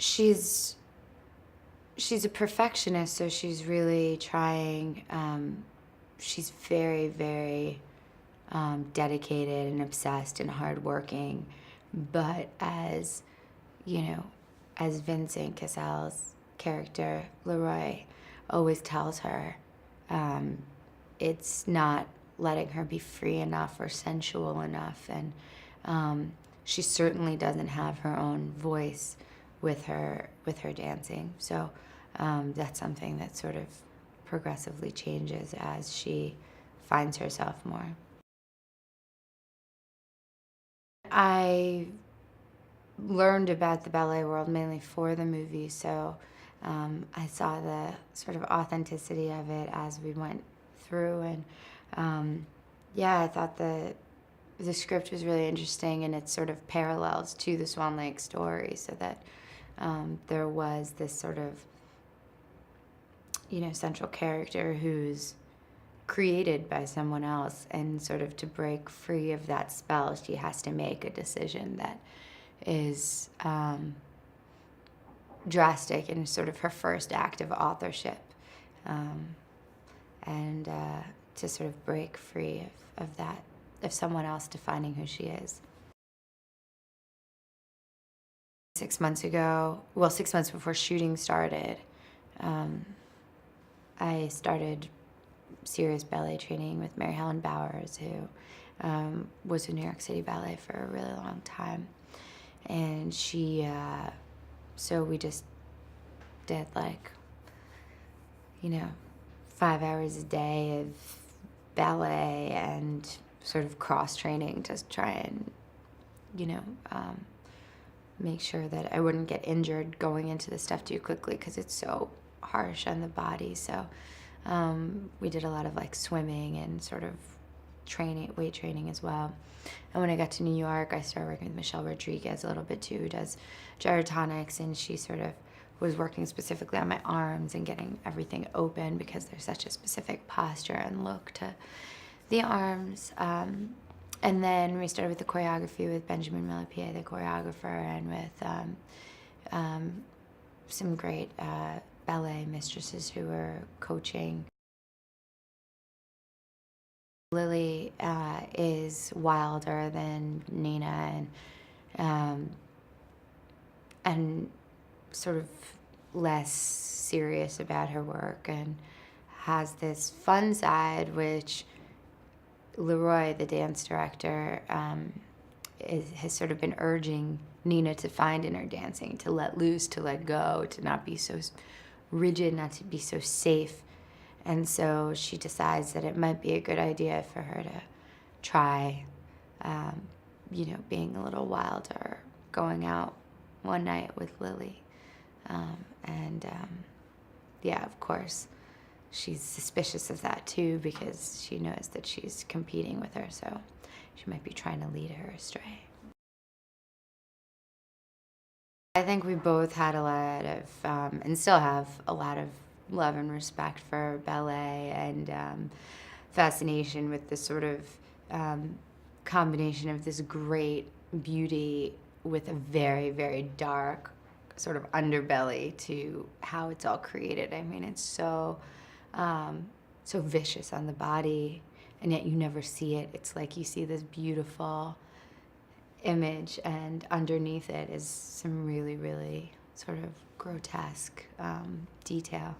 she's a perfectionist, so she's really trying. She's very, very dedicated and obsessed and hardworking. But as you know, as Vincent Cassel's character Leroy always tells her, it's not letting her be free enough or sensual enough, and she certainly doesn't have her own voice with her dancing. So that's something that sort of progressively changes as she finds herself more. I learned about the ballet world mainly for the movie, so I saw the sort of authenticity of it as we went through, and yeah, I thought the script was really interesting, and it sort of parallels to the Swan Lake story, so that there was this sort of, central character who's created by someone else, and sort of to break free of that spell, she has to make a decision that is drastic and sort of her first act of authorship, and to sort of break free of that, of someone else defining who she is. 6 months ago, well, 6 months before shooting started, I started serious ballet training with Mary Helen Bowers, who was in New York City Ballet for a really long time. And she, so we just did 5 hours a day of ballet and sort of cross training to try and, make sure that I wouldn't get injured going into the stuff too quickly, because it's so harsh on the body. So we did a lot of swimming and sort of weight training as well. And when I got to New York, I started working with Michelle Rodriguez a little bit too, who does gyrotonics, and she sort of was working specifically on my arms and getting everything open, because there's such a specific posture and look to the arms. And then we started with the choreography with Benjamin Millepied, the choreographer, and with some great ballet mistresses who were coaching. Lily is wilder than Nina, and sort of less serious about her work, and has this fun side, which Leroy, the dance director, has sort of been urging Nina to find in her dancing, to let loose, to let go, to not be so rigid, not to be so safe. And so she decides that it might be a good idea for her to try, being a little wilder, going out one night with Lily. Yeah, of course, she's suspicious of that too, because she knows that she's competing with her, so she might be trying to lead her astray. I think we both had a lot of, and still have a lot of, love and respect for ballet, and fascination with this sort of combination of this great beauty with a very, very dark sort of underbelly to how it's all created. I mean, it's so vicious on the body, and yet you never see it. It's like you see this beautiful image, and underneath it is some really, really sort of grotesque detail.